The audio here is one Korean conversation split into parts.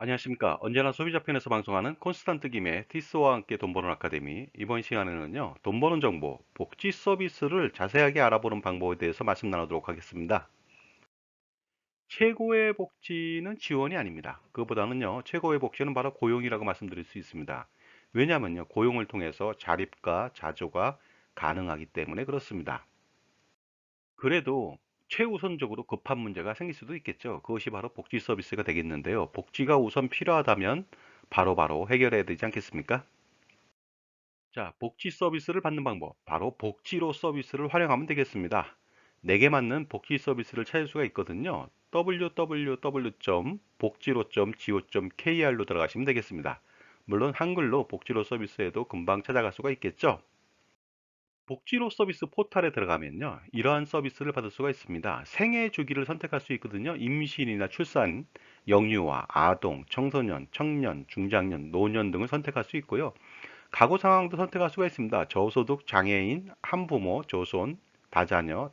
안녕하십니까. 언제나 소비자 편에서 방송하는 콘스탄트 김의 티스와 함께 돈 버는 아카데미. 이번 시간에는요, 돈 버는 정보, 복지 서비스를 자세하게 알아보는 방법에 대해서 말씀 나누도록 하겠습니다. 최고의 복지는 지원이 아닙니다. 그보다는요, 최고의 복지는 바로 고용이라고 말씀드릴 수 있습니다. 왜냐하면요, 고용을 통해서 자립과 자조가 가능하기 때문에 그렇습니다. 그래도 최우선적으로 급한 문제가 생길 수도 있겠죠. 그것이 바로 복지 서비스가 되겠는데요. 복지가 우선 필요하다면 바로바로 해결해야 되지 않겠습니까? 자, 복지 서비스를 받는 방법. 바로 복지로 서비스를 활용하면 되겠습니다. 내게 맞는 복지 서비스를 찾을 수가 있거든요. www.복지로.go.kr로 들어가시면 되겠습니다. 물론 한글로 복지로 서비스에도 금방 찾아갈 수가 있겠죠. 복지로 서비스 포털에 들어가면요. 이러한 서비스를 받을 수가 있습니다. 생애 주기를 선택할 수 있거든요. 임신이나 출산, 영유아, 아동, 청소년, 청년, 중장년, 노년 등을 선택할 수 있고요. 가구 상황도 선택할 수가 있습니다. 저소득, 장애인, 한부모, 조손, 다자녀,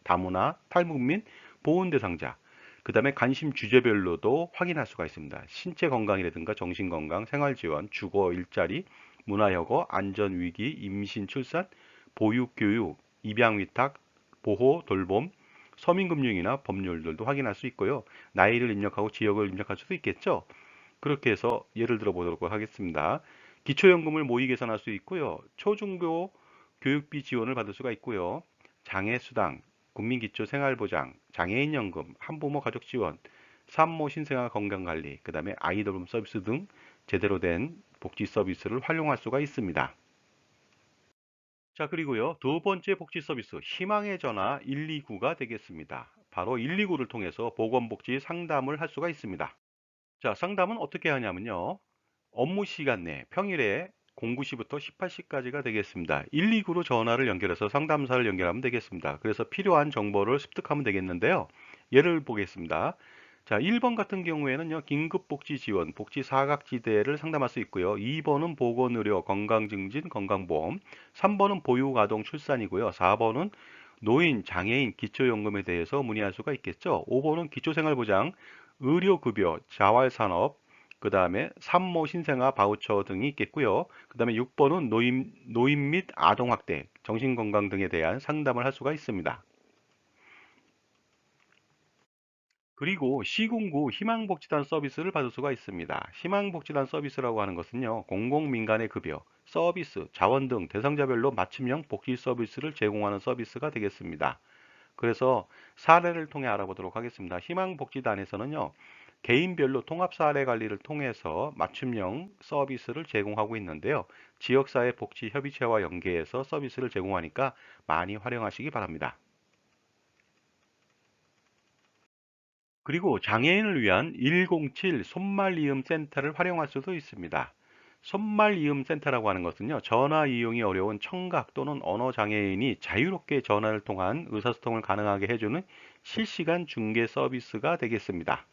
다문화, 탈북민, 보훈 대상자. 그 다음에 관심 주제별로도 확인할 수가 있습니다. 신체 건강이라든가 정신 건강, 생활 지원, 주거, 일자리, 문화여거, 안전위기, 임신, 출산, 보육교육, 입양위탁, 보호, 돌봄, 서민금융이나 법률들도 확인할 수 있고요. 나이를 입력하고 지역을 입력할 수도 있겠죠. 그렇게 해서 예를 들어 보도록 하겠습니다. 기초연금을 모의 계산할 수 있고요. 초중고 교육비 지원을 받을 수가 있고요. 장애수당, 국민기초생활보장, 장애인연금, 한부모 가족지원, 산모 신생아 건강관리, 그 다음에 아이돌봄 서비스 등 제대로 된 복지 서비스를 활용할 수가 있습니다. 자, 그리고요. 두 번째 복지 서비스, 희망의 전화 129가 되겠습니다. 바로 129를 통해서 보건복지 상담을 할 수가 있습니다. 자, 상담은 어떻게 하냐면요. 업무 시간 내 평일에 09시부터 18시까지가 되겠습니다. 129로 전화를 연결해서 상담사를 연결하면 되겠습니다. 그래서 필요한 정보를 습득하면 되겠는데요. 예를 보겠습니다. 자, 1번 같은 경우에는요, 긴급복지 지원, 복지 사각지대를 상담할 수 있고요. 2번은 보건의료, 건강증진, 건강보험, 3번은 보육아동 출산이고요. 4번은 노인, 장애인, 기초연금에 대해서 문의할 수가 있겠죠. 5번은 기초생활보장, 의료급여, 자활산업, 그 다음에 산모 신생아 바우처 등이 있겠고요. 그 다음에 6번은 노인 및 아동학대, 정신건강 등에 대한 상담을 할 수가 있습니다. 그리고 시군구 희망복지단 서비스를 받을 수가 있습니다. 희망복지단 서비스라고 하는 것은요, 공공민간의 급여, 서비스, 자원 등 대상자별로 맞춤형 복지 서비스를 제공하는 서비스가 되겠습니다. 그래서 사례를 통해 알아보도록 하겠습니다. 희망복지단에서는요, 개인별로 통합 사례 관리를 통해서 맞춤형 서비스를 제공하고 있는데요. 지역사회 복지 협의체와 연계해서 서비스를 제공하니까 많이 활용하시기 바랍니다. 그리고 장애인을 위한 107 손말이음 센터를 활용할 수도 있습니다. 손말이음 센터라고 하는 것은요, 전화 이용이 어려운 청각 또는 언어 장애인이 자유롭게 전화를 통한 의사소통을 가능하게 해주는 실시간 중개 서비스가 되겠습니다.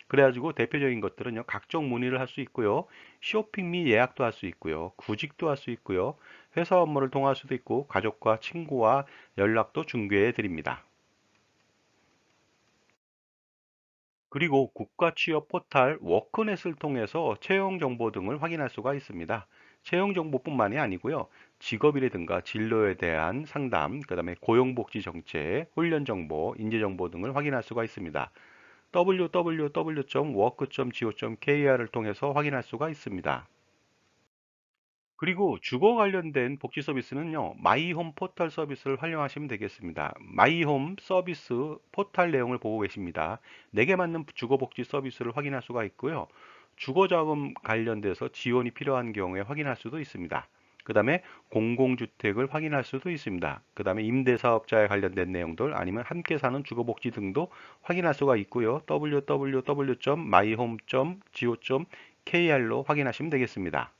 그래가지고 대표적인 것들은요, 각종 문의를 할 수 있고요, 쇼핑 및 예약도 할 수 있고요, 구직도 할 수 있고요, 회사 업무를 통할 수도 있고, 가족과 친구와 연락도 중개해 드립니다. 그리고 국가 취업 포털 워크넷을 통해서 채용 정보 등을 확인할 수가 있습니다. 채용 정보뿐만이 아니고요. 직업이라든가 진로에 대한 상담, 그다음에 고용복지 정책, 훈련 정보, 인재 정보 등을 확인할 수가 있습니다. www.work.go.kr을 통해서 확인할 수가 있습니다. 그리고 주거 관련된 복지 서비스는요, 마이홈 포털 서비스를 활용하시면 되겠습니다. 마이홈 서비스 포털 내용을 보고 계십니다. 내게 맞는 주거 복지 서비스를 확인할 수가 있고요. 주거자금 관련돼서 지원이 필요한 경우에 확인할 수도 있습니다. 그 다음에 공공주택을 확인할 수도 있습니다. 그 다음에 임대사업자에 관련된 내용들 아니면 함께 사는 주거복지 등도 확인할 수가 있고요. www.myhome.go.kr로 확인하시면 되겠습니다.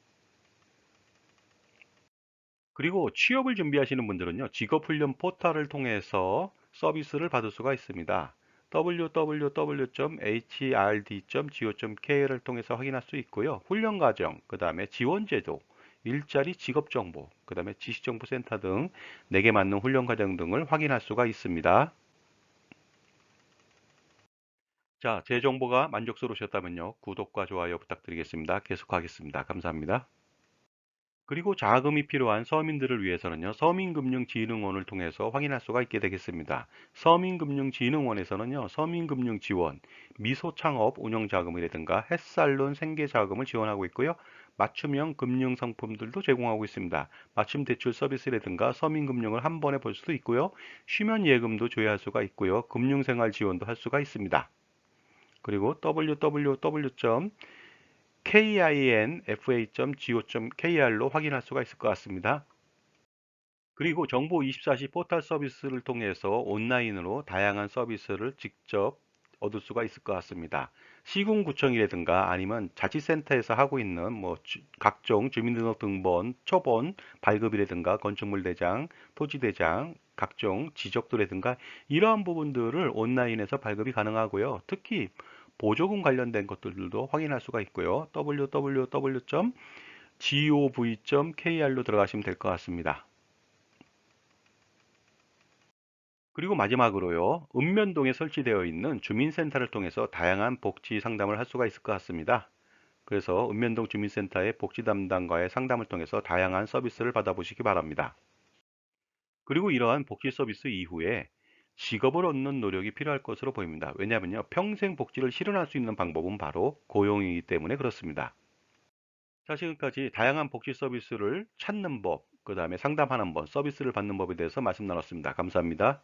그리고 취업을 준비하시는 분들은요, 직업훈련 포털을 통해서 서비스를 받을 수가 있습니다. www.hrd.go.kr을 통해서 확인할 수 있고요. 훈련 과정, 그 다음에 지원 제도, 일자리 직업 정보, 그 다음에 지식정보센터 등 내게 맞는 훈련 과정 등을 확인할 수가 있습니다. 자, 제 정보가 만족스러우셨다면요. 구독과 좋아요 부탁드리겠습니다. 계속하겠습니다. 감사합니다. 그리고 자금이 필요한 서민들을 위해서는요, 서민금융진흥원을 통해서 확인할 수가 있게 되겠습니다. 서민금융진흥원에서는요, 서민금융지원, 미소창업 운영자금이라든가 햇살론 생계자금을 지원하고 있고요. 맞춤형 금융상품들도 제공하고 있습니다. 맞춤 대출 서비스라든가 서민금융을 한 번에 볼 수도 있고요. 쉬면 예금도 조회할 수가 있고요. 금융생활 지원도 할 수가 있습니다. 그리고 www.kinfa.go.kr로 확인할 수가 있을 것 같습니다. 그리고 정보 24시 포털 서비스를 통해서 온라인으로 다양한 서비스를 직접 얻을 수가 있을 것 같습니다. 시군구청이라든가 아니면 자치센터에서 하고 있는 각종 주민등록등본, 초본, 발급이라든가 건축물 대장, 토지 대장, 각종 지적도라든가 이러한 부분들을 온라인에서 발급이 가능하고요. 특히 보조금 관련된 것들도 확인할 수가 있고요. www.gov.kr로 들어가시면 될 것 같습니다. 그리고 마지막으로요, 읍면동에 설치되어 있는 주민센터를 통해서 다양한 복지 상담을 할 수가 있을 것 같습니다. 그래서 읍면동 주민센터의 복지 담당과의 상담을 통해서 다양한 서비스를 받아보시기 바랍니다. 그리고 이러한 복지 서비스 이후에 직업을 얻는 노력이 필요할 것으로 보입니다. 왜냐하면요, 평생 복지를 실현할 수 있는 방법은 바로 고용이기 때문에 그렇습니다. 자, 지금까지 다양한 복지 서비스를 찾는 법, 그 다음에 상담하는 법, 서비스를 받는 법에 대해서 말씀 나눴습니다. 감사합니다.